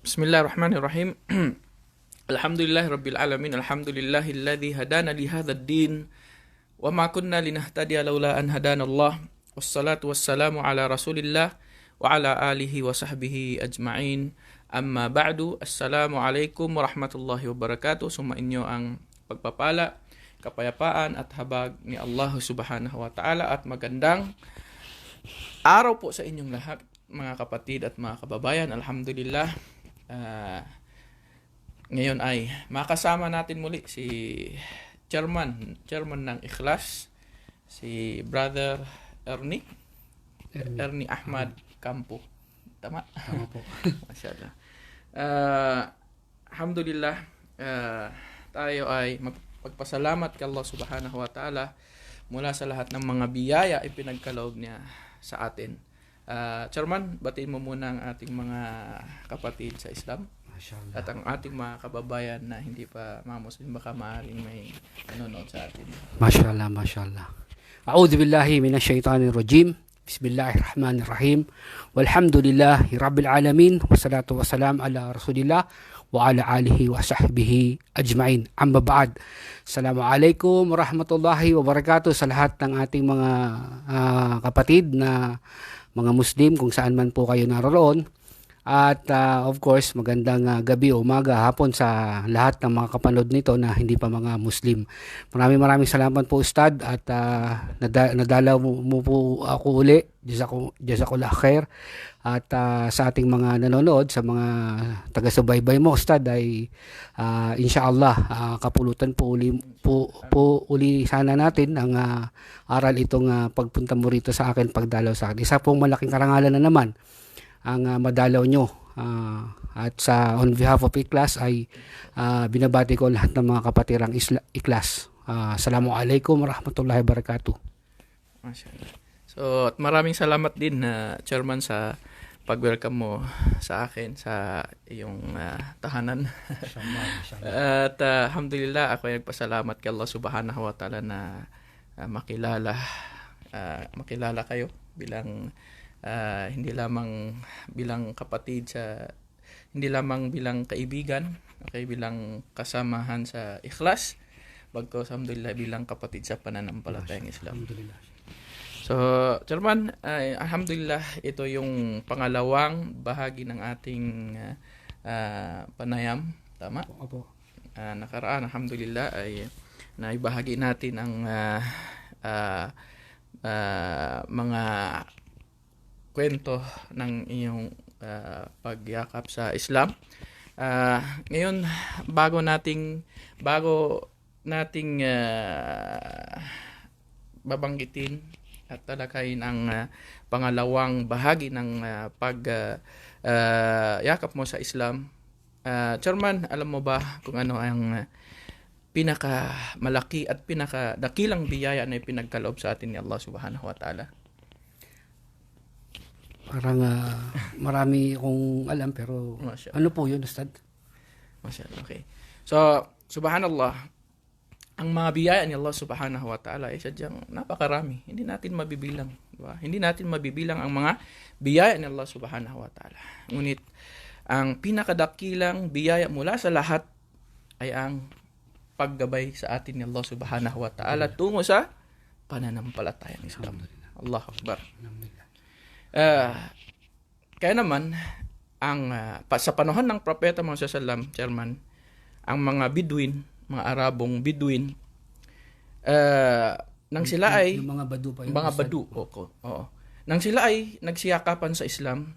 Bismillahirrahmanirrahim. Alhamdulillahi rabbil alamin. Alhamdulillahilladzi hadana li hadzal din wa ma kunna linahtadiya laula an hadanallah. Wassalatu wassalamu ala Rasulillah wa ala alihi wa sahbihi ajma'in. Amma ba'du. Assalamualaikum warahmatullahi wabarakatuh. Sumainyo ang pagpapala, kapayapaan at habag ni Allah Subhanahu wa ta'ala at magandang araw po sa inyong lahat, mga kapatid at mga kababayan. Alhamdulillah, ngayon ay makasama natin muli si chairman ng Ikhlas, si Brother Ernie Ahmad Campo. Tama? Tama po. Masyaallah. Alhamdulillah, tayo ay magpasalamat kay Allah Subhanahu wa ta'ala mula sa lahat ng mga biyaya ipinagkaloob niya sa atin. Chairman, batiin mo muna ang ating mga kapatid sa Islam at ang ating mga kababayan na hindi pa mga Muslim, baka maaaring may nanonood sa atin. Mashallah, mashallah. A'udhu billahi minasyaitanir rajim. Bismillahirrahmanirrahim. Walhamdulillahi rabbil alamin. Wassalatu wassalam ala Rasulillah wa ala alihi wa sahbihi ajma'in. Amma ba'd. Assalamualaikum warahmatullahi wabarakatuh sa lahat ng ating mga kapatid na mga Muslim kung saan man po kayo naroon. At of course, magandang gabi o umaga, hapon sa lahat ng mga kapanood nito na hindi pa mga Muslim. Maraming salamat po, Ustad, at nadalaw mo po ako uli. Jazakallah khair. At sa ating mga nanonood, sa mga taga-subaybay mo, Ustad, ay insyaallah kapulutan po uli sana natin ang aral itong pagpunta mo rito sa akin, pagdalaw sa akin. Isa pong malaking karangalan na naman ang madalaw nyo, at sa on behalf of Ikhlas ay binabati ko lahat ng mga kapatirang Ikhlas. Assalamualaikum warahmatullahi wabarakatuh. Masyaallah. So, at maraming salamat din Chairman sa pag-welcome mo sa akin sa iyong tahanan. At alhamdulillah, ako ay nagpasalamat kay Allah Subhanahu wa ta'ala na makilala kayo bilang hindi lamang bilang kapatid, hindi lamang bilang kaibigan, okay, bilang kasamahan sa Ikhlas, bagkus alhamdulillah bilang kapatid sa pananampalatayang Islam. So, Chairman, alhamdulillah, ito yung pangalawang bahagi ng ating panayam, tama? Opo. Nakaraan, alhamdulillah, ay naibahagi natin ang mga kwento ng iyong pagyakap sa Islam. Ngayon, bago nating babanggitin at talakayin ang pangalawang bahagi ng pagyakap mo sa Islam, Chairman, alam mo ba kung ano ang pinakamalaki at pinakadakilang biyaya na ipinagkaloob sa atin ni Allah Subhanahu wa ta'ala? Parang marami akong alam, pero ano po yun, Ustad? Masyaallah, okay. So, subhanallah, ang mga biyaya ni Allah Subhanahu wa ta'ala ay sadyang napakarami. Hindi natin mabibilang, diba? Hindi natin mabibilang ang mga biyaya ni Allah Subhanahu wa ta'ala. Ngunit ang pinakadakilang biyaya mula sa lahat ay ang paggabay sa atin ni Allah Subhanahu wa ta'ala tungo sa pananampalatayang Islam. Allahu Akbar. Kaya naman sa panahon ng Propeta Muhammad sallallahu alaihi wasallam, Chairman, ang mga Bidwin, mga Arabong Bidwin, nang sila ay yung mga Badu pa yun, mga Badu, oo. Nang sila ay nagsiyakapan sa Islam,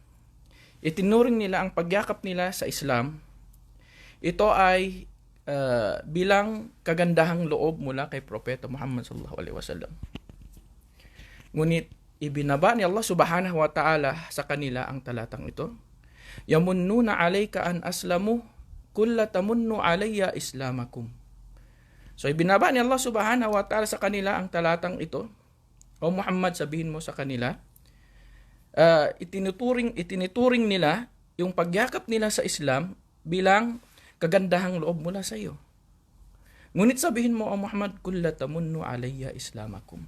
itinuring nila ang pagyakap nila sa Islam, ito ay bilang kagandahang loob mula kay Propeta Muhammad sallallahu alaihi wasallam. Ngunit ibinaba ni Allah Subhanahu wa ta'ala sa kanila ang talatang ito. Yamunnuna alayka an aslamu kulla tamunnu alayya islamakum. So ibinaba ni Allah Subhanahu wa ta'ala sa kanila ang talatang ito. O Muhammad, sabihin mo sa kanila, itinituring nila yung pagyakap nila sa Islam bilang kagandahang loob mula sa iyo. Ngunit sabihin mo, O Muhammad, kulla tamunnu alayya islamakum.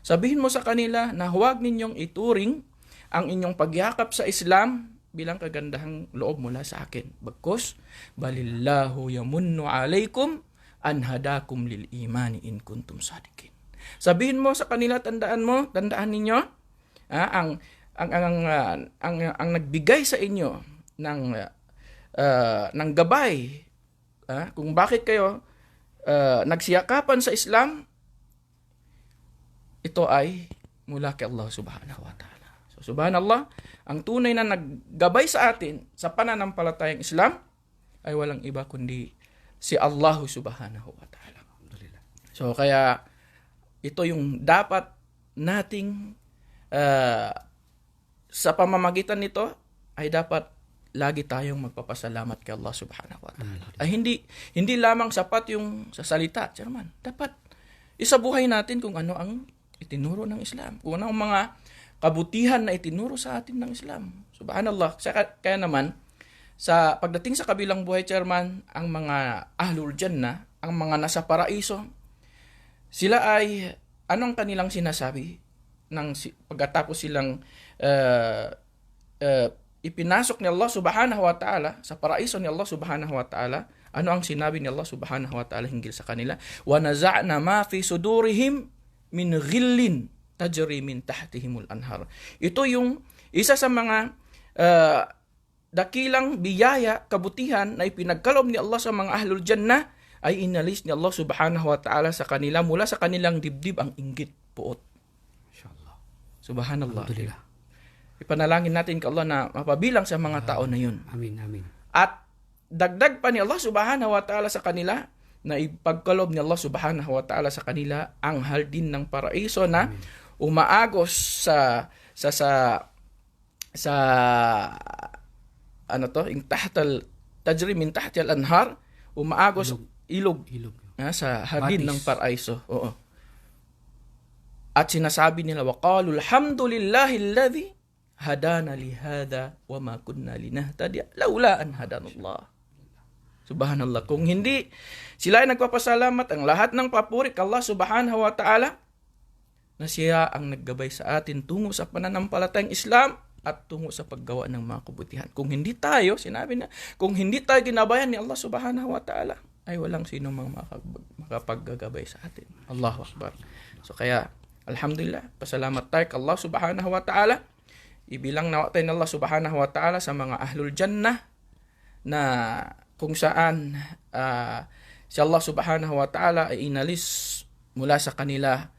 Sabihin mo sa kanila na huwag ninyong ituring ang inyong pagyakap sa Islam bilang kagandahang loob mula sa akin. Bagkus, balillahu yamunnu alaykum an hadakum lil imani in kuntum sadikin. Sabihin mo sa kanila, tandaan ninyo, ang nagbigay sa inyo ng gabay, kung bakit kayo nagsiyakapan sa Islam, ito ay mula kay Allah subhanahu wa ta'ala. So subhanallah, ang tunay na naggabay sa atin sa pananampalatayang Islam ay walang iba kundi si Allah subhanahu wa ta'ala. So kaya ito yung dapat nating sa pamamagitan nito ay dapat lagi tayong magpapasalamat kay Allah subhanahu wa ta'ala. Ay hindi lamang sapat yung sa salita, Chairman. Dapat isabuhay natin kung ano ang itinuro ng Islam. Kung ano ang mga kabutihan na itinuro sa atin ng Islam. Subhanallah. Kaya naman, sa pagdating sa kabilang buhay, Chairman, ang mga ahlul jannah, ang mga nasa paraiso, sila ay, anong kanilang sinasabi? Pagkatapos silang ipinasok ni Allah subhanahu wa ta'ala sa paraiso ni Allah subhanahu wa ta'ala, ano ang sinabi ni Allah subhanahu wa ta'ala hinggil sa kanila? Wa naza'na ma fi sudurihim min ghillin tajri min tahtihimul anhar. Ito yung isa sa mga dakilang biyaya, kabutihan na ipinagkaloob ni Allah sa mga ahlul jannah, ay inalis ni Allah subhanahu wa ta'ala sa kanila, mula sa kanilang dibdib ang inggit, puot. Inshallah. Subhanallah. Alhamdulillah. Ipanalangin natin kay Allah na mapabilang sa mga tao na yun. Amin, amin. At dagdag pa ni Allah subhanahu wa ta'ala sa kanila, na ipagkaloob ni Allah subhanahu wa ta'ala sa kanila ang haldin ng paraiso na umaagos sa yung tahtal tajri min tahti al-anhar, umaagos ilog sa hardin ng paraiso. Oo. At sinasabi nila, waqalu alhamdulillahi alladhi hadana li hadha wa ma kunna linahtadiya laula an hadanallah. Subhanallah. Kung hindi sila ay nagpapasalamat, ang lahat ng papuri kay Allah subhanahu wa ta'ala, na siya ang naggabay sa atin tungo sa pananampalatayang Islam at tungo sa paggawa ng mga kabutihan. Kung hindi tayo, sinabi na, kung hindi tayo ginabayan ni Allah subhanahu wa ta'ala, ay walang sino mang makapaggagabay sa atin. Allahu Akbar. So kaya, alhamdulillah, pasalamat tayo kay Allah subhanahu wa ta'ala. Ibilang nawa tayo ng Allah subhanahu wa ta'ala sa mga ahlul jannah, na kung saan si Allah subhanahu wa ta'ala ay inalis mula sa kanilang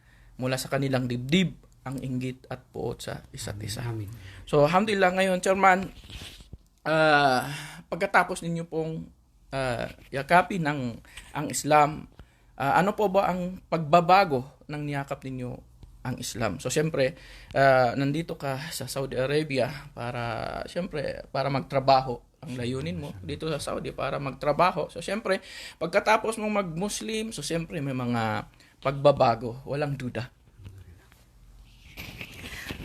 dibdib ang inggit at puot sa isa't isa. Amin. So alhamdulillah, ngayon, Chairman, pagkatapos ninyo pong yakapin ang Islam, ano po ba ang pagbabago ng niyakap ninyo ang Islam? So siyempre, nandito ka sa Saudi Arabia para magtrabaho. Ang layunin mo dito sa Saudi para magtrabaho. So siyempre, pagkatapos mong mag-Muslim, so siyempre may mga pagbabago, walang duda.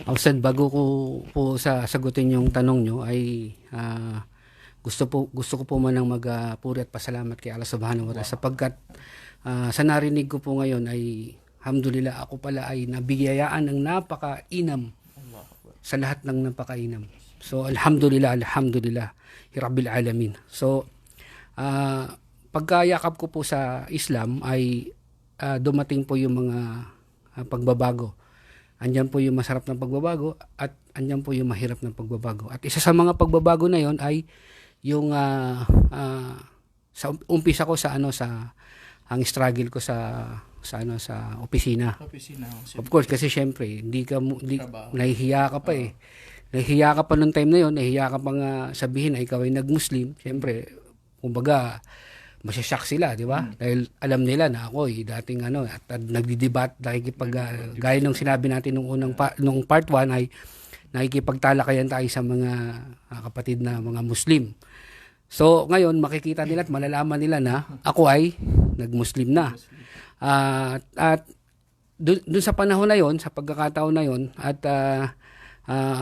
Ustad, bago ko po sagutin yung tanong nyo, ay gusto ko po manang magpuri at pasalamat kay Allah subhanahu wa ta'ala, sapagkat sa narinig ko po ngayon ay alhamdulillah, ako pala ay nabigayaan ng napakainam sa lahat ng napakainam. So alhamdulillah Rabbil alamin. So pagkayakap ko po sa Islam ay dumating po yung mga pagbabago. Andyan po yung masarap na pagbabago at andyan po yung mahirap na pagbabago. At isa sa mga pagbabago na yon ay yung sa umpisa ko sa ang struggle ko sa opisina. Of course, kasi syempre nahihiya ka pa eh. Nahihiya ka pa noong time na yon, nahihiya ka pa nga sabihin na ikaw ay nag-Muslim. Syempre, kumbaga, masyasyak sila, di ba? Dahil alam nila na ako dating at nagdidebat, gaya ng sinabi natin nung part 1 ay nakikipagtalakayan tayo sa mga kapatid na mga Muslim. So, ngayon, makikita nila at malalaman nila na ako ay nag-Muslim na. At dun sa panahon na yon, sa pagkakataon na yon, at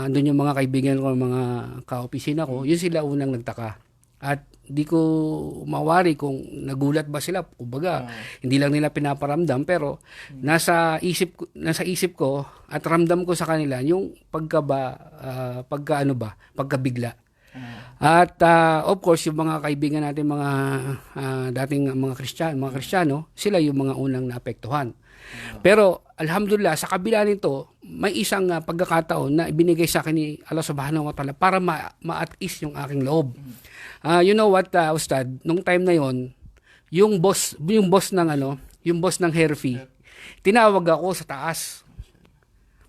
doon yung mga kaibigan ko, mga kaopisina ko, yun sila unang nagtaka. At di ko mawari kung nagulat ba sila. Kumbaga, hindi lang nila pinaparamdam, pero nasa isip ko at ramdam ko sa kanila yung pagkabigla. At of course, yung mga kaibigan natin, mga dating mga Kristiyano, sila yung mga unang naapektuhan. Pero alhamdulillah, sa kabila nito, may isang pagkakataon na ibinigay sa akin ni Allah Subhanahu wa Ta'ala para ma-at ease yung aking loob. You know what, Ustad, nung time na yon, yung boss ng Herfi, tinawag ako sa taas.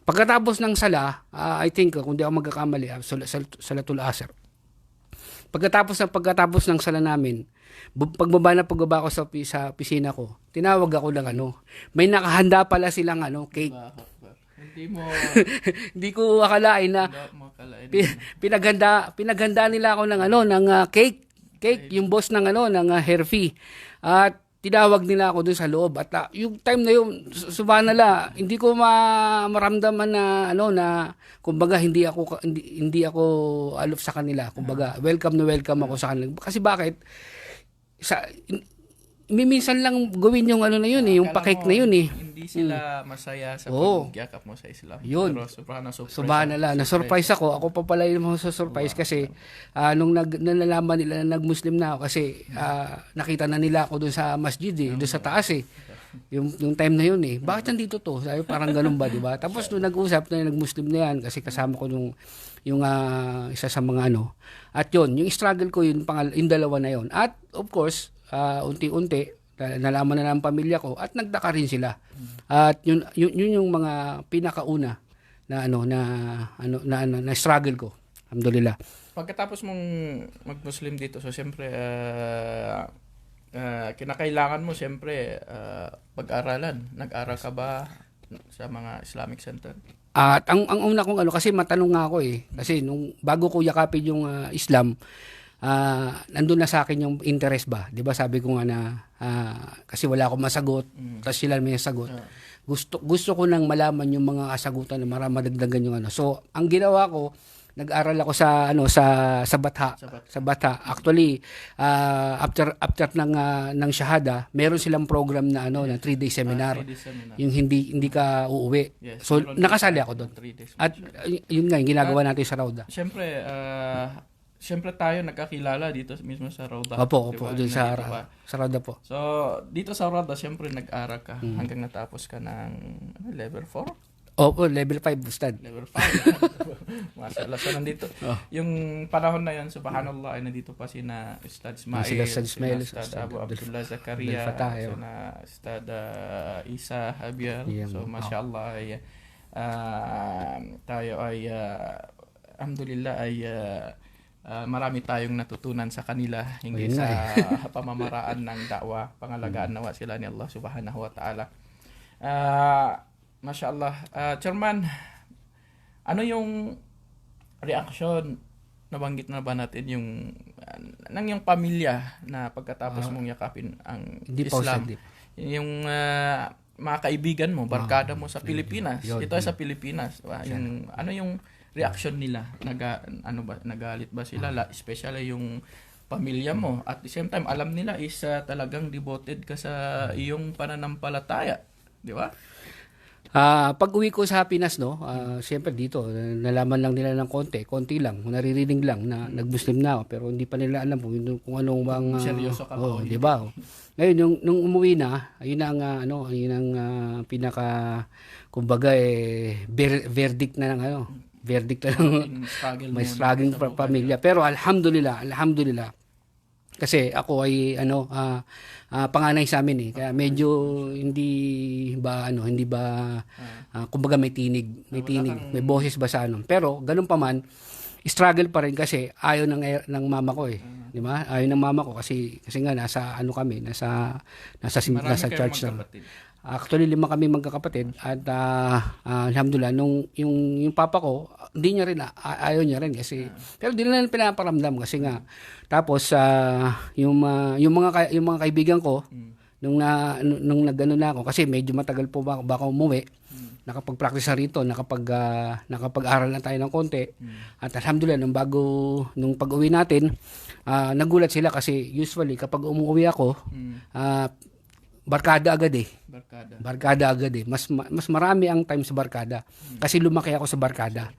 Pagkatapos ng sala, I think, kung di ako magkakamali, Salatul Asr. Pagkatapos ng sala namin, pagbaba ko sa opisina ko, tinawag ako ng may nakahanda pala silang cake. Hindi mo Hindi ko akalain na pinaghanda nila ako ng cake, yung boss ng Herfi. At tinawag nila ako dun sa loob at yung time na yun, subhanallah, hindi ko maramdaman na kumbaga hindi ako aloof sa kanila. Kumbaga, welcome ako sa kanila. Kasi bakit? Minsan lang gawin yung yung pa-cake na yun eh. Hindi sila masaya sa pagyakap mo sa Islam. Yun. Pero Subhanallah, na-surprise ako. Ako pa pala yung surprise kasi nung nalalaman nila na nag-Muslim na ako kasi nakita na nila ako doon sa masjid doon sa taas eh. Yung time na yun eh. Bakit nandito to? Sabi, parang ganun ba, di ba? Tapos nung nag-usap na nag-Muslim na yan kasi kasama ko yung isa sa mga At yun, yung struggle ko yung dalawa na yun. At of course, unti-unti nalaman na ng pamilya ko at nagdaka rin sila. At yun yung mga pinakauna na struggle ko. Alhamdulillah. Pagkatapos mong mag-Muslim dito, so siyempre kinakailangan mo siyempre pag-aralan. Nag-aral ka ba sa mga Islamic center? At ang una kong kasi matanong nga ako eh. Kasi nung bago ko yakapin yung Islam, nandun na sa akin yung interest ba. 'Di ba sabi ko nga na kasi wala akong masagot, tapos sila may sagot. Gusto ko nang malaman yung mga kasagutan na madagdagan yung So, ang ginawa ko, nag-aral ako sa Batha. Actually, after ng shahada, meron silang program na na 3-day seminar. Yung hindi ka uuwi. Yes, So, nakasali ako doon. At yun nga, yung ginagawa natin sa Rauda. Siyempre tayo nagkakilala dito mismo sa Rauda. Opo, diba? doon sa Rauda po. So, dito sa Rauda, siyempre nag-aral ka hanggang natapos ka ng level 4? Opo, level 5, Ustad. Level 5. Masyaallah. So, nandito. Yung panahon na yun, subhanallah, ay nandito pa sina Ustad Ismail, Ustad Abu Abdullah Zakaria, Ustad Isa Javier. So, masyaallah, ay tayo ay alhamdulillah ay marami tayong natutunan sa kanila hindi sa pamamaraan ng da'wa. Pangalagaan nawa sila ni Allah Subhanahu wa Ta'ala. Mashallah. Chairman, ano yung reaksyon, nabanggit na ba natin yung yung pamilya na pagkatapos mong yakapin ang Islam? Yung mga kaibigan mo, barkada mo sa Pilipinas. Ito ay sa Pilipinas. Ano yung reaction nila? Nagalit ba sila? Especially yung pamilya mo. At the same time, alam nila is talagang devoted ka sa iyong pananampalataya. Di ba? Pag uwi ko sa Pinas, siyempre dito, nalaman lang nila ng konti lang, naririnig lang na nag-Muslim na ako, pero hindi pa nila alam kung anong bang seryoso ka ba? Di ba? Ngayon, nung umuwi na, ayun ang pinaka, kumbaga, verdict na ng verdict na ng may struggling pamilya. Pero alhamdulillah, kasi ako ay panganay sa amin eh. Kaya medyo hindi ba kumbaga may tinig, may boses ba sa Pero ganun pa man, struggle pa rin kasi ayaw ng mama ko eh. Di ba? Ayaw ng mama ko kasi nga nasa kami, nasa church na. Actually 5 kami magkakapatid at alhamdulillah yung papa ko hindi niya rin ayaw niya rin kasi pero di na pinaparamdam kasi nga tapos yung mga kaibigan ko nung nagano na ako kasi medyo matagal po ba ako umuwi nakapag-practice na rito nakapag-aral na tayo ng konti at alhamdulillah nung pag-uwi natin nagulat sila kasi usually kapag umuwi ako barkada agad eh. Barkada agad eh. Mas marami ang time sa barkada. Kasi lumaki ako sa barkada.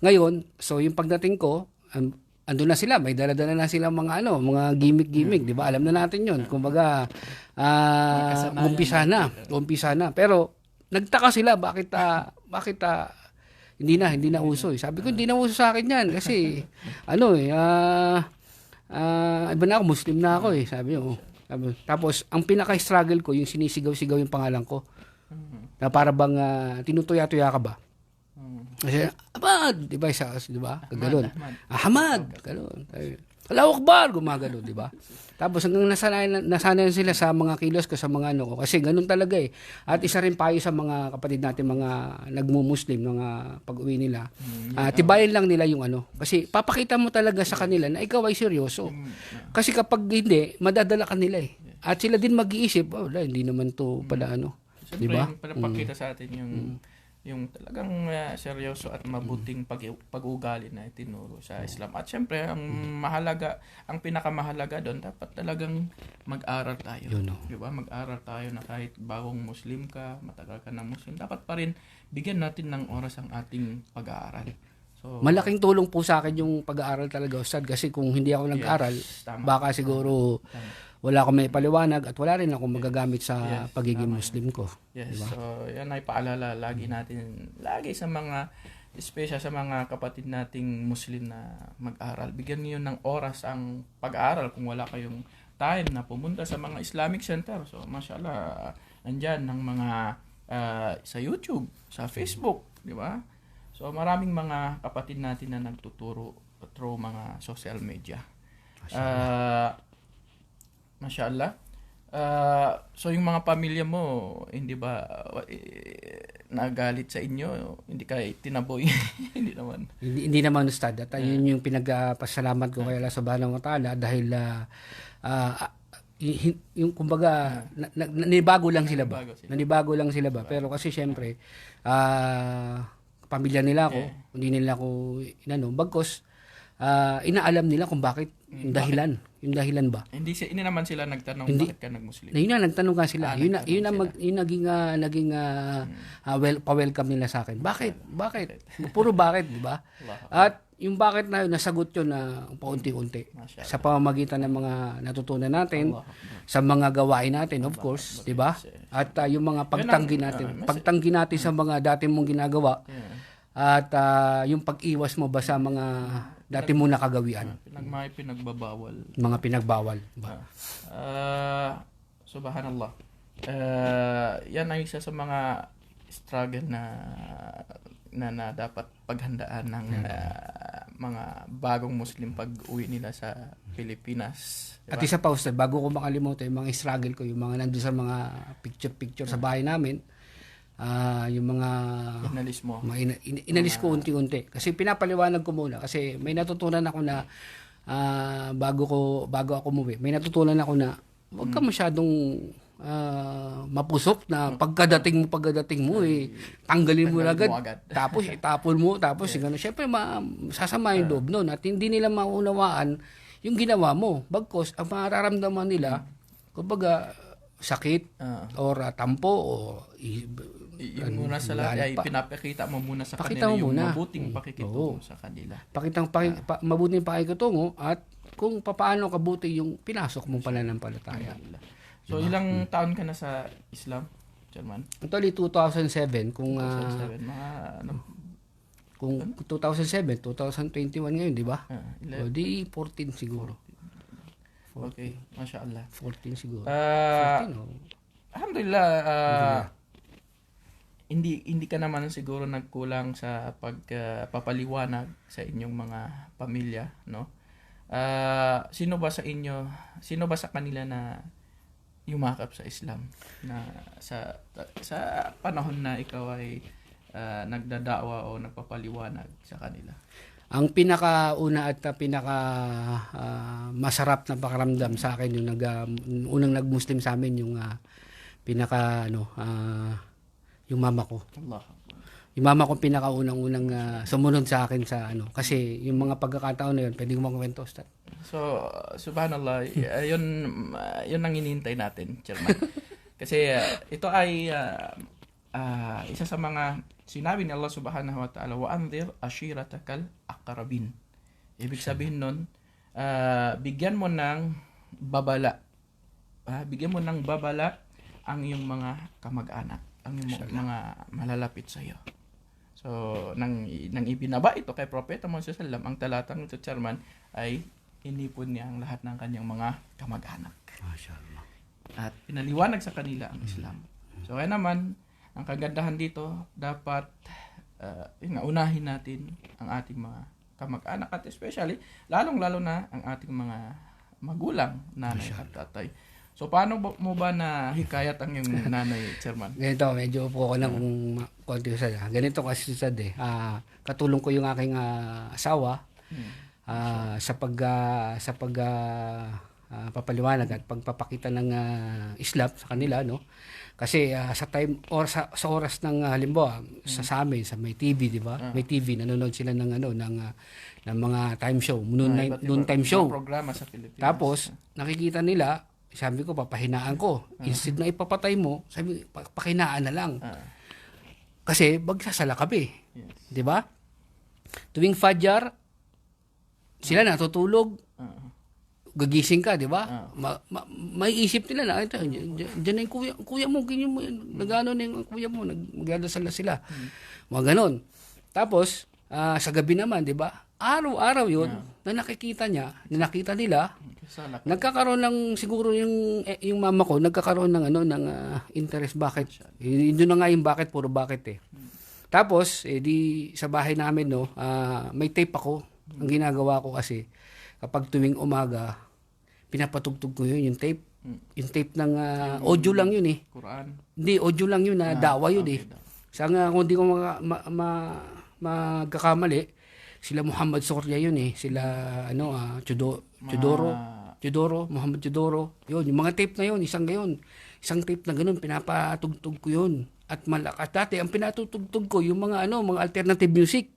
Ngayon, so yung pagdating ko, andun na sila, may dala-dala na sila mga mga gimmick-gimmick, 'di ba? Alam na natin 'yon. Kumbaga umpisa na. Pero nagtaka sila bakit hindi na uso. Sabi ko hindi na uso sa akin 'yan kasi iba na ako, Muslim na ako sabi niyo. Tapos ang pinaka-struggle ko yung sinisigaw-sigaw yung pangalan ko. Na para bang tinutuya-tuya ka ba? Kasi, Ahmad, di ba, di ba? Galon. Ahmad, galon. Allahu Akbar, gumagalo, di ba? Tapos hanggang nasanay sila sa mga kilos ko, sa mga ko. Kasi ganun talaga At isa rin payo sa mga kapatid natin, mga nagmumuslim, mga pag-uwi nila. Tibayan lang nila yung Kasi papakita mo talaga sa kanila na ikaw ay seryoso. Kasi kapag hindi, madadala ka nila At sila din mag-iisip, hindi naman to pala Siyempre, di ba? Pinapakita sa atin yung talagang seryoso at mabuting pag-ugali na itinuro sa Islam. At syempre, ang pinakamahalaga doon, dapat talagang mag-aral tayo. Di ba? Mag-aral tayo na kahit bagong Muslim ka, matagal ka na Muslim, dapat pa rin bigyan natin ng oras ang ating pag-aaral. So, malaking tulong po sa akin yung pag-aaral talaga, Ustad, kasi kung hindi ako nag-aral, baka siguro wala akong may paliwanag at wala rin akong magagamit sa pagiging Muslim ko. Yes, diba? So yan ay paalala lagi sa mga, especially sa mga kapatid nating Muslim na mag-aral. Bigyan niyo ng oras ang pag-aaral kung wala kayong time na pumunta sa mga Islamic center. So mashallah, andyan ng mga sa YouTube, sa Facebook, di ba? So maraming mga kapatid natin na nagtuturo through mga social media. Mashallah. So yung mga pamilya mo, hindi ba nagalit sa inyo? Hindi ka tinaboy? Hindi naman. Hindi naman, Ustad. At yun yung pinagpasalamat ko kay Allah Subhanahu wa Ta'ala dahil yung kumbaga nanibago lang sila ba? Nanibago lang sila ba? Pero kasi syempre pamilya nila ako, hindi nila ako bagkos inaalam nila kung bakit yung dahilan ba. Hindi naman sila nagtanong bakit ka nagmuslim. Yun na, nagtanong ka sila. Yun naging pa-welcome nila sa akin. Bakit? Puro bakit, di ba? At yung bakit na yun, nasagot yun na paunti-unti. Sa pamamagitan ng mga natutunan natin, sa mga gawain natin, of course, di ba? At yung mga pagtanggi natin sa mga dati mong ginagawa, at yung pag-iwas mo ba sa mga dati mo nakagawian. Pinagbabawal. Mga pinagbawal. Subhanallah. Yan ay isa sa mga struggle na dapat paghandaan ng mga bagong Muslim pag uwi nila sa Pilipinas. Diba? At isa pa, Ustad, bago ko makalimutan yung mga struggle ko, yung mga nandun sa mga picture sa bahay namin, yung mga inalis mo. Inalis ko unti-unti. Kasi pinapaliwanag ko muna. Kasi may natutunan ako na bago ako umuwi, may natutunan ako na huwag ka masyadong mapusok na pagkadating mo tanggalin mo agad. Tapos itapon mo. Tapos gano'n. Siyempre sasama yung loob nun. At hindi nila maunawaan yung ginawa mo. Bagkos, ang mararamdaman nila, kumbaga, sakit or tampo o yung muna sa lahat ay pinapakita mo muna sa kanila yung mabuting pakikitungo sa kanila. Mabuting pakikitungo at kung paano kabuti yung pinasok mong pananampalataya. So ilang taon ka na sa Islam, Chairman? Actually 2007 kung 2007, 2021 ngayon, di ba? Di 14 siguro. Okay, mashallah. 14 siguro. 14 Alhamdulillah, hindi ka naman siguro nagkulang sa pagpapaliwanag sa inyong mga pamilya, no? Sino ba sa kanila na yumakap sa Islam na sa panahon na ikaw ay nagdadawa o nagpapaliwanag sa kanila? Ang pinakauna at masarap na pakiramdam sa akin yung unang nagmuslim sa amin yung yung mama ko. Allah. Yung mama ko pinakaunang sumunod sa akin sa kasi yung mga pagkakataon na yun, pwede ko makwento. So, subhanallah, yun ang hinihintay natin, Chairman. Kasi ito ay isa sa mga sinabi ni Allah subhanahu wa ta'ala, wa anzir ashiratakal aqrabin. Ibig sabihin nun, bigyan mo ng babala. Bigyan mo ng babala ang iyong mga kamag-anak, ang iyong mga malalapit sa iyo. So, nang ibinaba ito kay Propeta Muhammad sallallahu ang talatang ito, Chairman, ay inipon niya ang lahat ng kanyang mga kamag-anak. Mashallah. At pinaliwanag sa kanila ang Islam. So, kaya naman, ang kagandahan dito, dapat unahin natin ang ating mga kamag-anak at especially, lalong-lalo na ang ating mga magulang, nanay at tatay. So, paano mo ba na hikayat ang iyong nanay, Chairman? Ganito, medyo upo ko lang kung konti sa ganito kasi sad katulong ko yung aking asawa sa papaliwanag at pagpapakita ng Islam sa kanila, no? Kasi sa time or sa oras ng halimbawa sa amin sa may TV, di ba? May TV, nanonood sila ng ng mga time show, noon time show. Programa sa Pilipinas. Tapos nakikita nila, sabi ko papahinaan ko. Instead na ipapatay mo, sabi pakinaan na lang. Kasi magsasala kami. Yes. 'Di ba? Tuwing Fajr, sila natutulog. Gagising ka, 'di ba? May isip nila na ito, diyan na yung kuya mo, ganyan mo, nagano na yung kuya mo, magdadasal na sila. Mga ganon. Tapos sa gabi naman, 'di ba? Araw-araw 'yun na nakita nila, nagkakaroon ng siguro yung mama ko, nagkakaroon ng ng interest. Bakit? Yun na nga yung bakit, puro bakit eh. Tapos di sa bahay namin, no, may tape ako. Ang ginagawa ko kasi kapag tuwing umaga, pinapatugtog ko yun, yung tape. Yung tape ng audio lang yun eh. Quran. Hindi, audio lang yun na dawa yun eh. Sana kung di ko magkakamali, sila Muhammad Soria yun eh. Sila Chudoro, Muhammad Chudoro. Yun, yung mga tape na yun, isang tape na ganun, pinapatugtog ko yun. At malakas. Dati, ang pinatutugtog ko, yung mga mga alternative music.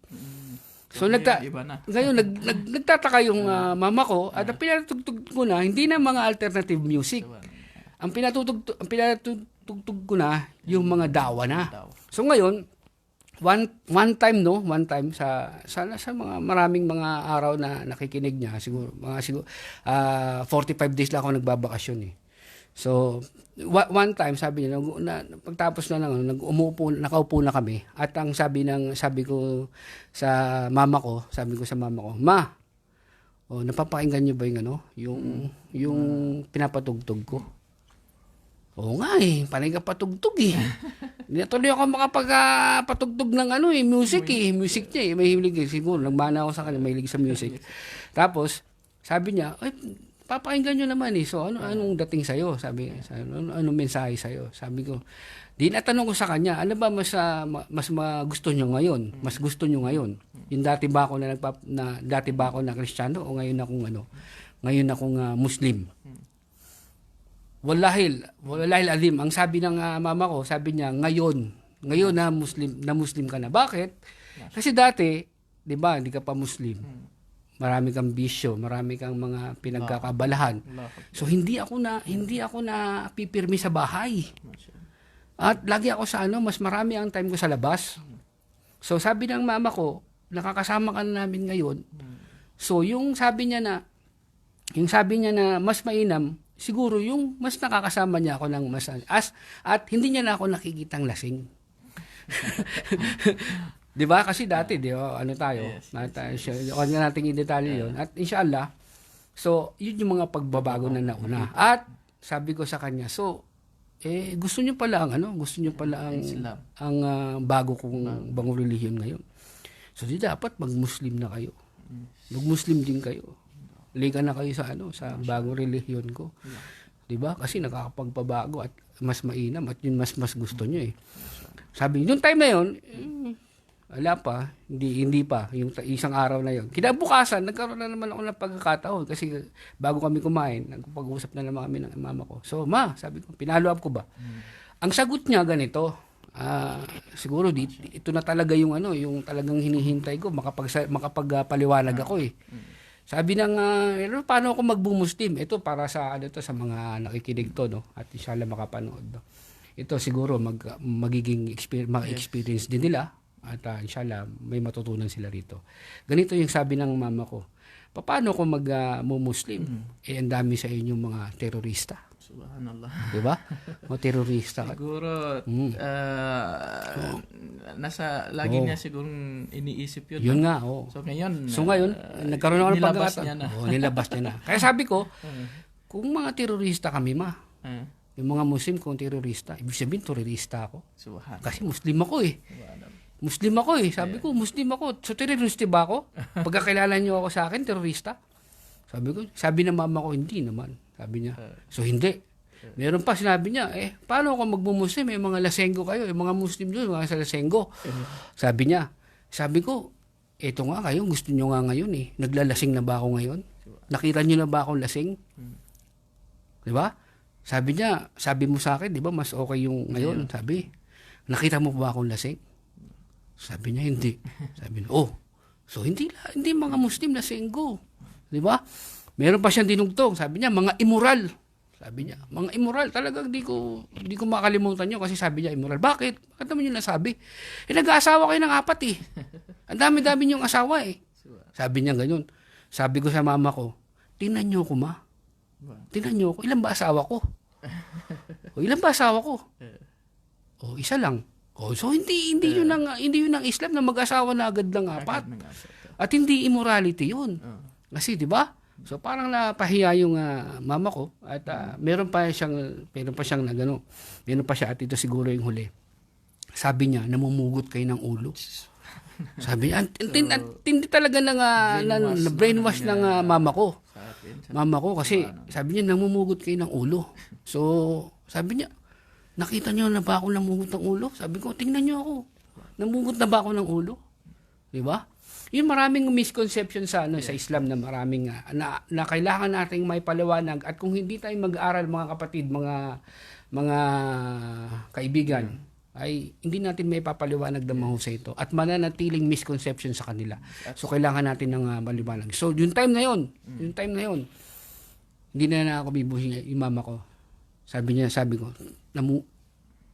So ngayon nagtataka yung mama ko at ang pinatutugtog ko na hindi na mga alternative music. Ang pinatutugtog ko na yung mga dawa na. So ngayon one time sa mga maraming mga araw na nakikinig niya, siguro 45 days lang ako nagbabakasyon eh. So one time sabi niya pagtapos na lang nakaupo na kami at ang sabi ko sa mama ko, "Ma, napapakinggan niyo ba yung pinapatugtog ko?" Oo nga eh, panay ka patugtog eh. Hindi tuloy ako makapagpatugtog ng music eh. Music niya eh, mahilig eh. Siguro, nagmana ako sa kanya, mahilig sa music. Tapos, sabi niya, papakinggan nyo naman eh. So, anong dating sa'yo? Anong mensahe sa'yo? Sabi ko, di natanong ko sa kanya, ano ba mas gusto nyo ngayon? Mas gusto nyo ngayon? Yung dati ba ako na Kristiyano o ngayon akong Muslim? Wallahi alim, ang sabi ng mama ko, sabi niya, ngayon na Muslim ka na. Bakit? Kasi dati, 'di ba, hindi ka pa Muslim. Marami kang bisyo, marami kang mga pinagkakabalahan. So hindi ako na pipirmi sa bahay. At lagi ako sa mas marami ang time ko sa labas. So sabi ng mama ko, nakakasama ka na namin ngayon. So yung sabi niya na mas mainam, siguro yung mas nakakasama niya ako ng mas at hindi niya na ako nakikitang lasing. 'Di ba? Kasi dati, tayo, nating i-detalye 'yon. At inshallah, so yun yung mga pagbabago na nauna. At sabi ko sa kanya, gusto niyo pala ang bago kong bagong relihiyon ngayon. So di dapat mag-Muslim na kayo. Mag-Muslim din kayo. Liga na kayo sa bagong relihiyon ko. 'Di ba? Kasi nakakapagpabago at mas mainam at yun mas gusto niyo eh. Sabi yung time na yun, wala pa, hindi pa yung isang araw na yun. Kinabukasan, nagkaroon na naman ako ng pagkakataon kasi bago kami kumain, nagpag-usap na naman kami ng mama ko. So, ma, sabi ko, pinalo up ko ba? Ang sagot niya ganito, siguro ito na talaga yung talagang hinihintay ko, makapagpaliwanag ako eh. Sabi ng paano ako magbumuslim? Ito para sa sa mga nakikinig to, no? At inshallah makapanood, no? Ito siguro magiging experience din nila at inshallah may matutunan sila rito. Ganito yung sabi ng mama ko. paano kung mag-muslim? Ang dami sa inyong mga terorista. Subhanallah. Di ba? Mga terorista. Siguro, lagi niya sigurong iniisip yun. Yun nga, oo. So ngayon, nagkaroon ako ng nilabas pagkakataon. niya na. Nilabas niya na. Kaya sabi ko, kung mga terorista kami yung mga Muslim kung terorista, ibig sabihin terorista ako. Subhanallah. Kasi Muslim ako eh. Muslim ako eh. Sabi ko, Muslim ako. So terorista ba ako? Pagkakilala niyo ako sa akin, terorista? Sabi ng mama ko, hindi naman. Sabi niya, so hindi. Meron pa, sinabi niya, paano kung magmumuslim? May mga lasenggo kayo, mga Muslim doon, mga sa lasenggo. Sabi niya, sabi ko, eto nga kayo, gusto niyo nga ngayon eh. Naglalasing na ba ako ngayon? Nakita niyo na ba akong lasing? Di ba? Sabi niya, sabi mo sa akin, di ba, mas okay yung ngayon. Sabi, nakita mo ba akong lasing? Sabi niya, hindi. Sabi niya, so hindi mga Muslim lasenggo. Di ba? Meron pa siyang dinugtong. Sabi niya, mga immoral. Sabi niya, mga immoral. Talagang di ko makalimutan yun kasi sabi niya, immoral. Bakit? Bakit naman yun nasabi? Nag-aasawa kayo ng 4 eh. Ang dami-dami niyong asawa eh. Sabi niya ganyan. Sabi ko sa mama ko, tingnan niyo ko ma. Tingnan niyo ko. Ilan ba asawa ko? Ilan ba asawa ko? Isa lang. So hindi yun ang Islam na mag-asawa na agad lang 4. At hindi immorality yun. Kasi 'di ba? So parang napahiya yung mama ko at meron pa siyang nagano. Meron pa siya at ito siguro yung huli. Sabi niya, namumugot kayo ng ulo. Sabi niya, hindi talaga na brainwash ng mama ko. Mama ko kasi sabi niya, namumugot kayo ng ulo. So sabi niya, nakita niyo na ba ako namugot ng ulo? Sabi ko, tingnan niyo ako. Namugot na ba ako ng ulo? 'Di ba? Yung maraming misconception sa Islam na maraming na kailangan nating may paliwanag at kung hindi tayo mag-aral mga kapatid, mga kaibigan, ay hindi natin may papaliwanag ng mahusay ito at mananatiling misconception sa kanila. So kailangan natin ng maliwanag. So yung time na yon, hindi na ako bibuhin yung mama ko. Sabi ko,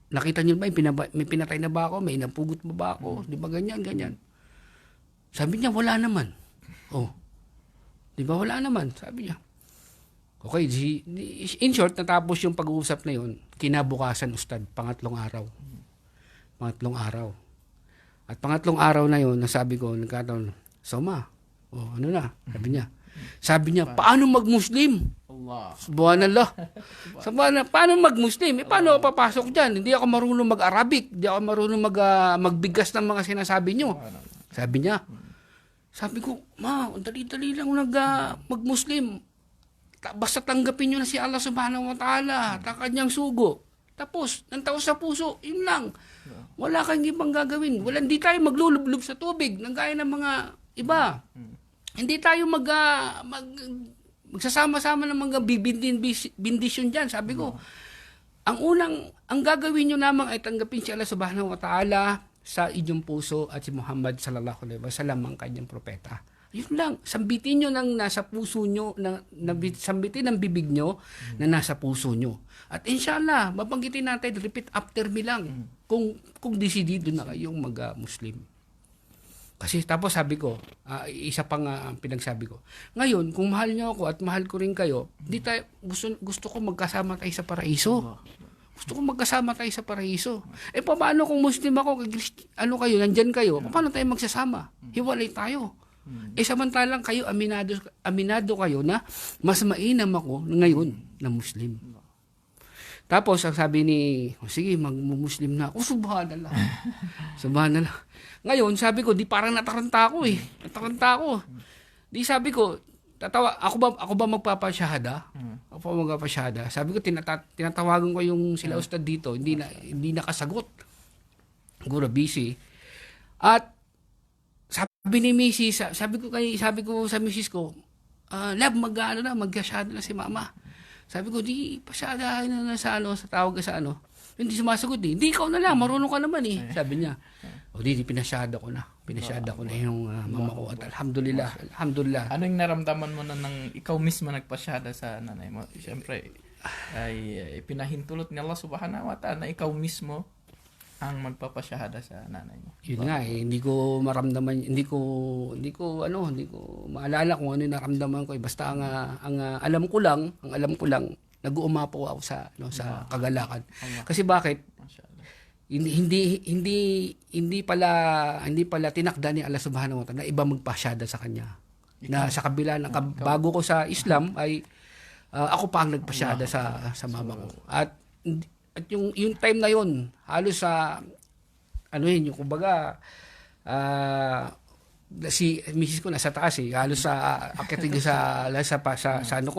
nakita niyo ba may pinatay na ba ako? May napugot mo ba ako? Di ba ganyan? Sabi niya, wala naman. Di ba wala naman? Sabi niya. Okay, in short, natapos yung pag-uusap na yun, kinabukasan, Ustad, pangatlong araw. At pangatlong araw na yun, nasabi ko, nagkataon, Soma, ano na? Sabi niya, paano mag-Muslim? Subhanallah. Paano mag-Muslim? Paano ako papasok dyan? Hindi ako marunong mag-Arabic. Hindi ako marunong magbigas ng mga sinasabi niyo. Sabi niya. Sabi ko, ma, dali-dali lang mag-Muslim. Basta tanggapin niyo na si Allah subhanahu wa ta'ala. Kanyang sugo. Tapos, ng taos sa puso, yun lang. Wala kang ibang gagawin. Hindi tayo maglulublob sa tubig ng gaya ng mga iba. Hindi tayo magsasama-sama ng mga bindisyon dyan. Sabi ko, ang gagawin nyo lamang ay tanggapin si Allah subhanahu wa ta'ala sa inyong puso at si Muhammad sallallahu alaihi wasallam ang kanyang propeta. Yun lang. Sambitin nyo ng nasa puso nyo, sambitin ng bibig nyo na nasa puso nyo. At inshallah, mabanggitin natin, repeat after me lang, kung desidido na kayong mag-Muslim. Kasi tapos sabi ko, isa pang pinagsabi ko, ngayon, kung mahal nyo ako at mahal ko rin kayo, gusto ko magkasama tayo sa paraiso. Gusto ko magkasama tayo sa paraiso. Paano kung Muslim ako, kayo, nandyan kayo, paano tayo magsasama? Hiwalay tayo. Samantalang kayo, aminado kayo na mas mainam ako ngayon na Muslim. Tapos, ang sabi sige, mag-Muslim na ako. Subhanallah. Subhanallah. Ngayon, sabi ko, di parang nataranta ako eh. Di sabi ko, ako ba magpapasyahada? Ako ba magpapasyahada? Sabi ko, tinatawagan ko yung sila ustad dito. Hindi nakasagot. Siguro busy. At sabi ni Mrs., sabi ko sa Mrs. ko, love, magkasyahada na si mama. Sabi ko, di pasyahada na sa tawag ka sa ano. Hindi sumasagot eh. Hindi, ikaw na lang, marunong ka naman eh. Sabi niya. Di pinasyahada ko na. Pinasyahada ko na yung mama ko. At alhamdulillah. Ano yung naramdaman mo na nang ikaw mismo nagpasyahada sa nanay mo? Siyempre, ay pinahintulot ni Allah subhanahu wa ta'ala na ikaw mismo ang magpapasyahada sa nanay mo? Yun nga hindi ko maramdaman, hindi ko maalala kung ano yung naramdaman ko. Basta ang alam ko lang, nag-uumapaw ako sa sa kagalakan. Kasi bakit? Masyaallah. Hindi pala tinakda ni Allah Subhanahu wa Ta'ala na iba magpasyada sa kanya. Na sa kabila ng bago ko sa Islam ay ako pa ang nagpasyada sa mama ko. At yung time na yun, halos sa yung kumbaga si misis ko nasa taas halos sa akitin ko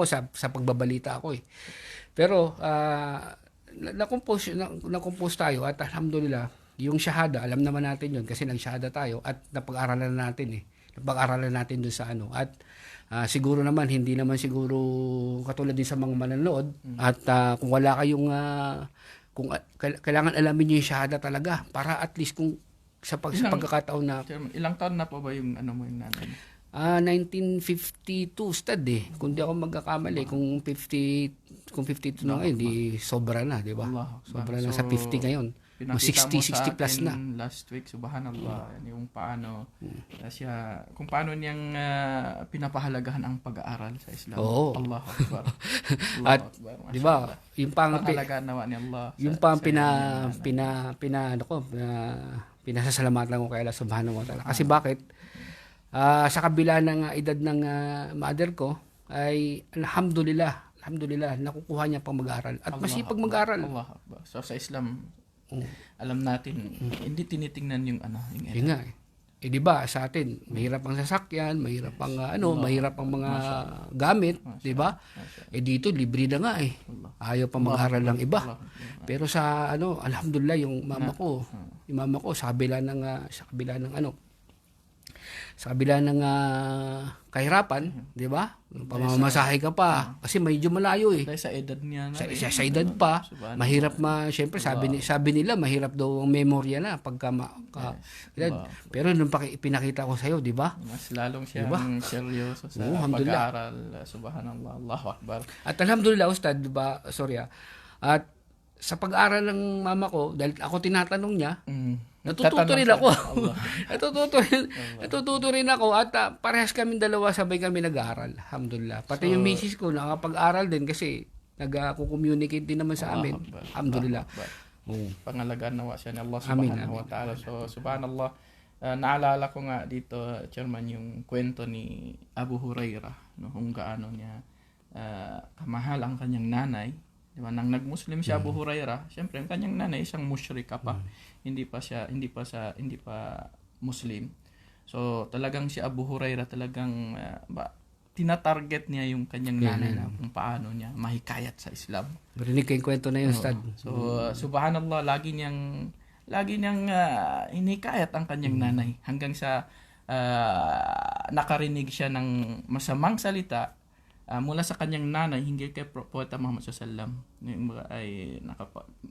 sa pagbabalita ako Pero na-compose tayo at alhamdulillah, yung shahada, alam naman natin yun kasi nag-shahada tayo at napag-aralan natin Napag-aralan natin doon sa at siguro naman hindi naman siguro katulad din sa mga manonood at kung wala kayong kung kailangan alamin niyo yung shahada talaga para at least kung sa pagkakataon na Ilang taon na po ba yung mo yung nanay mo? 1952 stud kung di ako magkakamali kung 52 na ngayon di sobra na, di ba? Sobra na sa 50 ngayon. Pinakita 60 plus na. Last week, subhanallah, yung paano siya, kung paano niyang pinapahalagahan ang pag-aaral sa Islam. Oo. Allahu Akbar. At di ba, yung pangalagaan nawa ni Allah. Yung pinasasalamatan ko kay Allah Subhanahu wa Ta'ala. Kasi bakit? Sa kabila ng edad ng mother ko ay alhamdulillah nakukuha niya pang mag-aaral at masipag mag-aaral. Allahu Akbar. So sa Islam, alam natin hindi tinitingnan yung edad. Yun nga di ba sa atin mahirap ang sasakyan, mahirap ang mahirap ang mga gamit, di ba? Dito libre na nga ayaw pa mag-aaral ng iba. Pero sa alhamdulillah yung mama ko sa kabila ng kahirapan, di ba? Pamamasahe ka pa kasi medyo malayo Dahil sa edad niya na. Sa edad pa, mahirap syempre sabi nila mahirap daw ang memorya na pagka edad. Pero nung pinakita ko sa iyo, di ba? Mas lalong siyang seryoso sa pag-aaral. Subhanallah, Allahu Akbar. At alhamdulillah ustad, di ba? Sorry At sa pag-aaral ng mama ko, dahil ako tinatanong niya, natututo rin ako. Natututo rin ako at parehas kami dalawa sabay kami nag-aaral. Alhamdulillah. Pati yung misis ko nakapag-aral din kasi nag-communicate din naman sa amin. Alhamdulillah. Pangalagaan nawa siya ni Allah Subhanahu wa Ta'ala. So subhanallah, naalala ko nga dito, Chairman, yung kwento ni Abu Hurairah, kung gaano niya kamahal ang kanyang nanay. Diba? Nang nag-Muslim si Abu Hurairah, syempre ang kanyang nanay isang musyrika pa. Hindi pa Muslim. So talagang si Abu Hurairah talagang tinatarget niya yung kanyang nanay na kung paano niya mahikayat sa Islam. Barinig ko yung kwento na yun, Ustad. So subhanallah, lagi niyang hinikayat ang kanyang nanay hanggang sa nakarinig siya ng masamang salita mula sa kanyang nanay hinggil kay Propeta Muhammad sallallahu alaihi wasallam, ay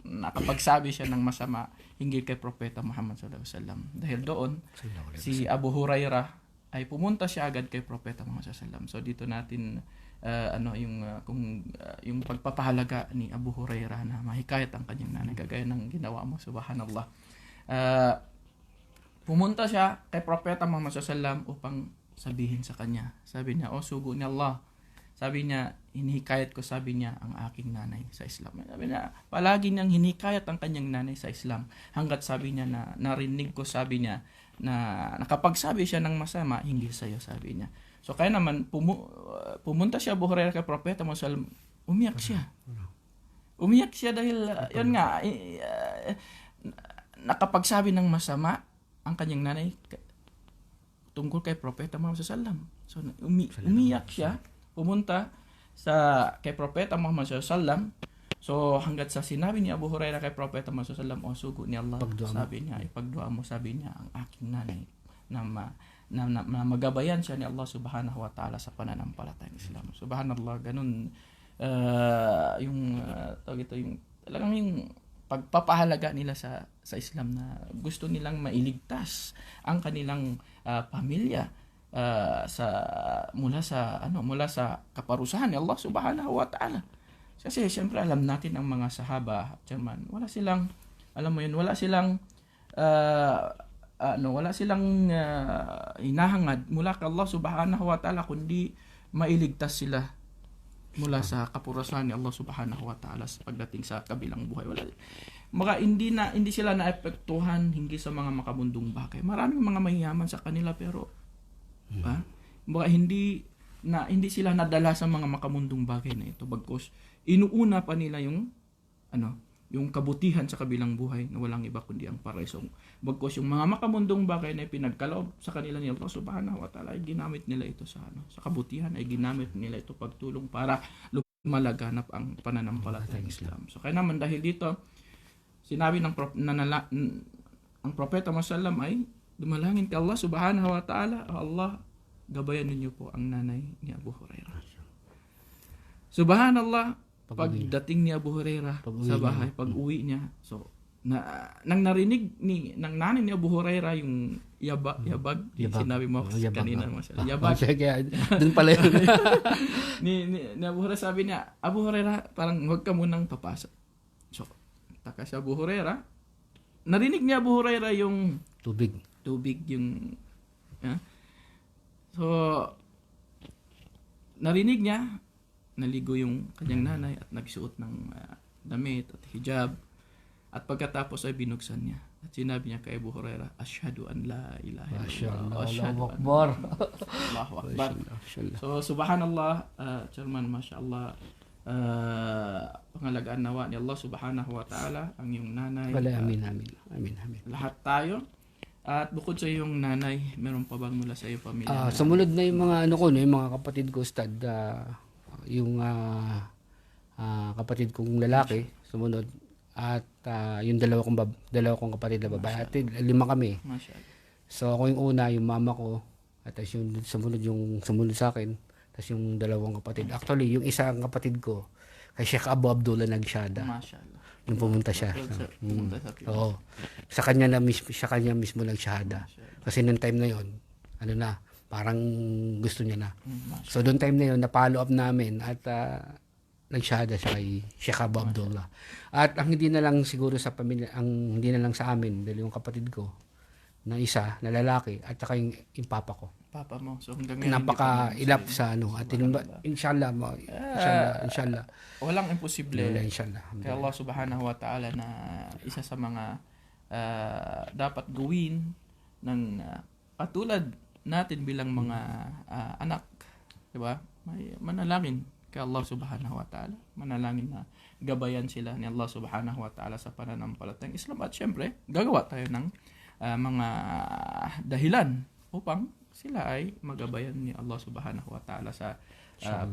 nakapagsabi siya ng masama hinggil kay Propeta Muhammad sallallahu alaihi wasallam. Dahil doon si Abu Hurairah ay pumunta siya agad kay Propeta Muhammad sallallahu alaihi wasallam. So dito natin yung pagpapahalaga ni Abu Hurairah na mahikayat ang kanyang nanay kagaya ng ginawa mo, subhanallah. Pumunta siya kay Propeta Muhammad sallallahu alaihi wasallam upang sabihin sa kanya. Sabi niya, sugo ni Allah. Sabi niya, hinihikayat ko, sabi niya, ang aking nanay sa Islam. Sabi niya, palagi niyang hinikayat ang kanyang nanay sa Islam. Hanggat sabi niya na narinig ko, sabi niya, na nakapagsabi siya ng masama, hindi sa'yo, sabi niya. So kaya naman, pumunta siya Abu Hurairah kay Propeta Muhammad, umiyak siya. Umiyak siya dahil, yun nga, nakapagsabi ng masama ang kanyang nanay tungkol kay Propeta Muhammad sallallahu alaihi wasallam. So umiyak siya, pumunta kay Propeta Muhammad sallallahu. So hanggat sa sinabi ni Abu Hurairah kay Propeta Muhammad sallallahu, sugo ni Allah, sabi niya, ipagdua mo, sabi niya, ang aking nanay na magabayan siya ni Allah Subhanahu wa Ta'ala sa pananampalatayang Islam. Subhanallah, ganun yung talagang yung pagpapahalaga nila sa Islam na gusto nilang mailigtas ang kanilang pamilya mula sa kaparusahan ni Allah Subhanahu wa Ta'ala. Kasi siyempre alam natin ang mga sahaba, Chairman, wala silang alam mo yun, wala silang hinahangad mula kay Allah subhanahu wa ta'ala, kundi mailigtas sila mula sa kapurasan ni Allah subhanahu wa ta'ala sa pagdating sa kabilang buhay. Hindi sila naapektuhan hinggil sa mga makamundong bagay. Maraming mga mayayaman sa kanila, pero hindi sila nadala sa mga makamundong bagay na ito, bagkus inuuna pa nila yung kabutihan sa kabilang buhay na walang iba kundi ang paraiso. Bagkus yung mga makamundong bagay na pinagkaloob sa kanila ni Allah subhanahu wa ta'ala, ay ginamit nila ito sa kabutihan, ay ginamit nila ito pagtulong para lumalaganap ang pananampalatayang Islam. So kaya naman dahil dito, sinabi ng ang propeta Muhammad ay dumalangin kay Allah subhanahu wa ta'ala, Allah, gabayan ninyo po ang nanay ni Abu Hurairah. Subhanallah, pagdating ni Abu Hurairah sa bahay, pag-uwi niya, so nang narinig ng nanay ni Abu Hurairah yung yabag. Sinabi mo kanina, yabag. Doon pala yun. ni Abu Hurairah, sabi niya, Abu Hurairah, parang huwag ka munang papasok. So taka si Abu Hurairah, narinig ni Abu Hurairah yung tubig yung so narinig niya, naligo yung kanyang nanay at nagsuot ng damit at hijab, at pagkatapos ay binuksan niya at sinabi niya kay Abu Hurairah, Ashhadu an la ilaha illallah, Allahu Akbar. Allahu Akbar. So subhanallah, Chairman, mashallah, pangalagaan nawa ni Allah subhanahu wa ta'ala ang iyong nanay. Amin. Lahat tayo. At bukod sa iyong nanay, meron pa bang mula sa iyong pamilya? Sumunod na yung mga yung mga kapatid ko, Ustad, yung kapatid kong lalaki, sumunod, at yung dalawa kong kapatid na babae. At 5 kami. Masyaallah. So ako yung una, yung mama ko, at yung sumunod sa akin, tapos yung dalawang kapatid. Actually, yung isang kapatid ko, kay Sheikh Abu Abdullah Nagsyada. Masyaallah. Yung pumunta siya. Oo. Sa kanya mismo nagsyahada. Kasi nung time na yon, parang gusto niya na. So doon time na yon, na-follow up namin at nagsyahada siya kay Sheikh Abu Abdullah. At ang hindi na lang siguro sa pamilya, hindi na lang sa amin, dahil yung kapatid ko na isa, na lalaki, at saka yung papa ko. Papa mo. So hanggang ngayon, napaka-ilap sa at inshallah, walang imposible. Inshallah. Kay Allah subhanahu wa ta'ala na isa sa mga dapat gawin ng katulad natin bilang mga anak, di ba? May manalangin kay Allah subhanahu wa ta'ala, manalangin na gabayan sila ni Allah subhanahu wa ta'ala sa pananampalatayang Islam, at syempre gagawa tayo ng mga dahilan upang sila ay magabayan ni Allah subhanahu wa ta'ala sa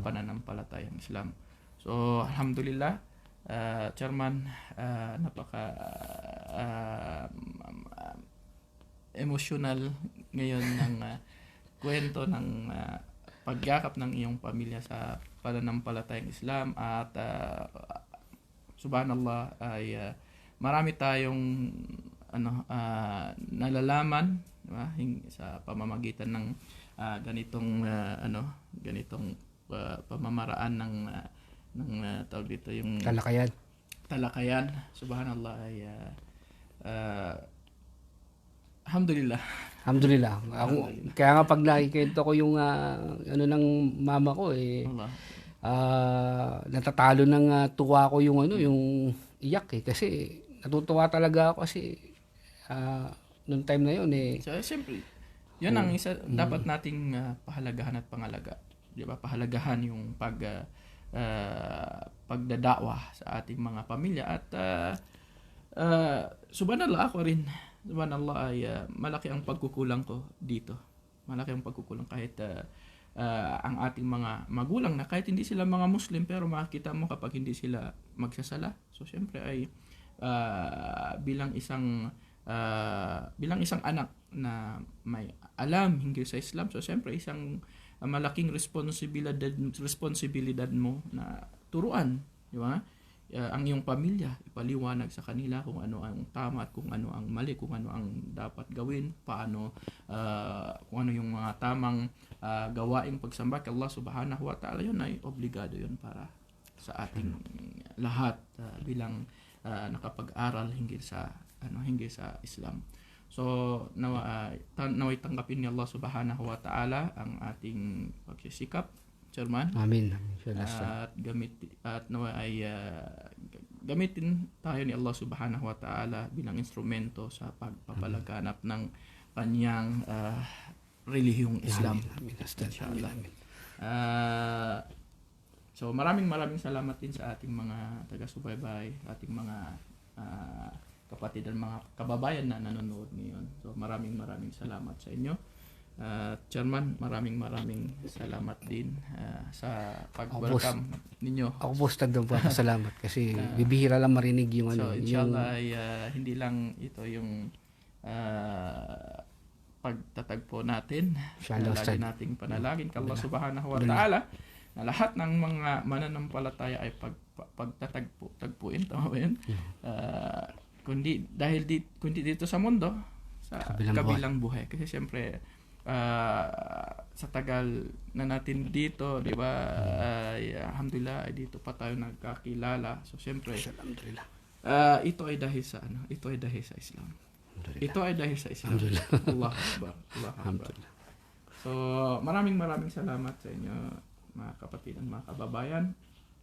pananampalatayang Islam. So alhamdulillah, Chairman, napaka emotional ngayon ng kwento ng pagyakap ng iyong pamilya sa pananampalatayang Islam, at subhanallah ay marami tayong nalalaman, diba, sa pamamagitan ng ganitong pamamaraan ng tawag dito, yung talakayan. Subhanallah ay alhamdulillah. Kaya nga pag nakikita ko yung ng mama ko, natatalo ng tuwa ko yung yung iyak kasi natutuwa talaga ako kasi noong time na yun So, siyempre, yun ang isa dapat nating pahalagahan at pangalaga. Di ba? Pahalagahan yung pagdadawa sa ating mga pamilya, at subhanallah, ako rin, subhanallah, ay malaki ang pagkukulang ko dito. Malaki ang pagkukulang kahit ang ating mga magulang na kahit hindi sila mga Muslim, pero makikita mo kapag hindi sila magsasala. So, siyempre ay bilang isang anak na may alam hinggil sa Islam, so siyempre isang malaking responsibilidad mo na turuan, di ba? Ang iyong pamilya, ipaliwanag sa kanila kung ano ang tama at kung ano ang mali, kung ano ang dapat gawin, paano kung ano yung mga tamang gawaing pagsamba kay Allah subhanahu wa ta'ala. Yun ay obligado yun para sa ating lahat bilang nakapag-aral hinggil sa Islam. So naway tanggapin ni Allah Subhanahu wa Ta'ala ang ating pagsisikap, Chairman. Amin. At naway gamitin tayo ni Allah Subhanahu wa Ta'ala bilang instrumento sa pagpapalaganap ng kanyang relihiyong Islam. Amin. Inshallah. So maraming salamat din sa ating mga taga-subaybay, ating mga kapatid at mga kababayan na nanonood ngayon. So maraming salamat sa inyo. Chairman, maraming salamat din sa pag-welcome ninyo. Ako po nagdang salamat kasi bibihira lang marinig yung So inshallah ay hindi lang ito yung pagtatagpo natin. Lagi nating panalangin kay Allah Subhanahu wa Ta'ala na lahat ng mga mananampalataya ay pagtatagpuin, tama ba yun? Kundi dito sa mundo, sa kabilang buhay. Kasi siyempre sa tagal na natin dito, di ba? Alhamdulillah, dito pa tayo nagkakilala. So siyempre, alhamdulillah. Ito ay dahil sa Ito ay dahil sa Islam. Ito ay dahil sa Islam. Allah Akbar. Alhamdulillah. So, maraming salamat sa inyo, mga kapatid at mga kababayan.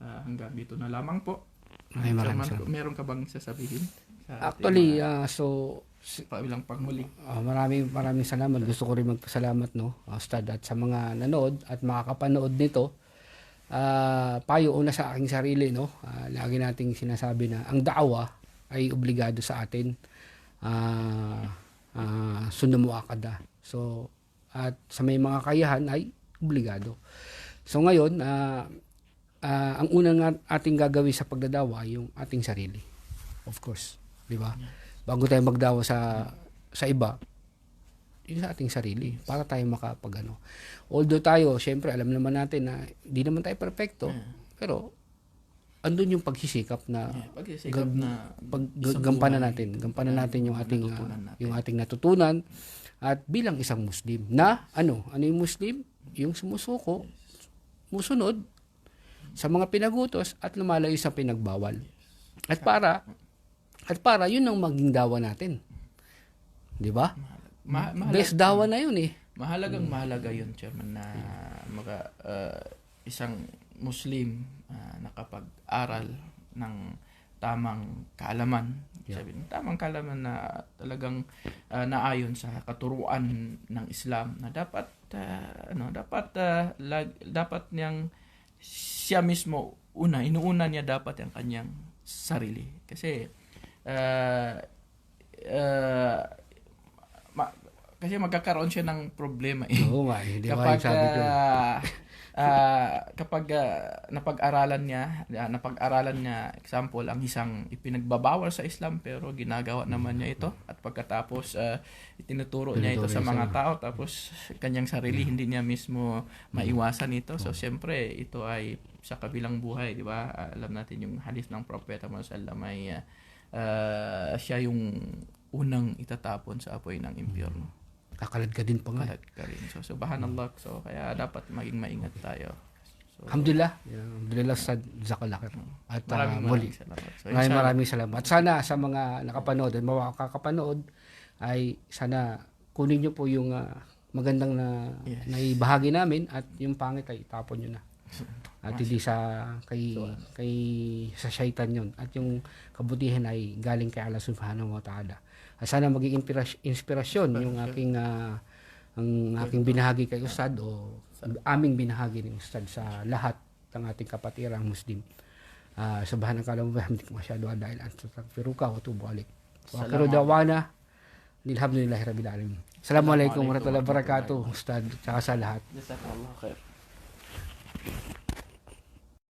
Hanggang dito na lamang po. Maraming salamat. Meron ka bang sasabihin? Actually, bilang panghuli. Maraming salamat. Gusto ko rin magpasalamat, Ustad, at sa mga nanood at makakapanood nito. Payo una sa aking sarili, lagi nating sinasabi na ang da'wa ay obligado sa atin. Sunamuakada. So, at sa may mga kayahan ay obligado. So ngayon, ang unang ating gagawin sa pagdadawa ay yung ating sarili. Of course, di ba? Bago tayo magdawa sa iba, yung sa ating sarili para tayo makapagano. Although tayo, syempre alam naman natin na hindi naman tayo perfecto, pero andun yung pagsisikap na gampanan natin yung ating natutunan at bilang isang Muslim na ano yung Muslim? Yung sumusuko, musunod sa mga pinagutos at lumalayo sa pinagbawal. At para yun ang maging dawa natin. 'Di ba? Best dawa na yun eh. Mahalaga yun, Chairman, na isang Muslim nakapag-aral ng tamang kaalaman. Tamang kaalaman na talagang naayon sa katuruan ng Islam na dapat niyang siya mismo inuuna niya dapat ang kanyang sarili. Kasi kasi magkakaroon siya ng problema kapag napag-aralan niya example ang isang ipinagbabawal sa Islam pero ginagawa naman niya ito at pagkatapos itinuturo niya ito sa mga tao tapos kanyang sarili hindi niya mismo maiwasan ito. So siyempre ito ay sa kabilang buhay, di ba? Alam natin yung hadith ng Propeta Muhammad sallallahu alaihi wasallam siya yung unang itatapon sa apoy ng impyerno. Kakalad ka din pa nga. So subhanallah. So kaya dapat maging maingat tayo. So, Alhamdulillah sa Zakalakir. At muli. Salamat. So, maraming salamat. At sana sa mga nakapanood at makakapanood ay sana kunin nyo po yung magandang na ibahagi namin at yung pangit ay tapon nyo na. At hindi sa sa syaitan yun. At yung kabutihan ay galing kay Allah Subhanahu wa Ta'ala. Sana maging inspirasyon yung aking binahagi kay Ustad o aming binahagi ni Ustad sa lahat ng ating kapatirang Muslim. Subhanakallahumma wa bihamdika asyhadu an la ilaha illa anta astaghfiruka wa atubu ilaik. Wa akhiru da'wana alhamdulillahi rabbil alamin. Assalamualaikum warahmatullahi wabarakatuh Ustad, tsaka sa lahat. Jazakallahu khair.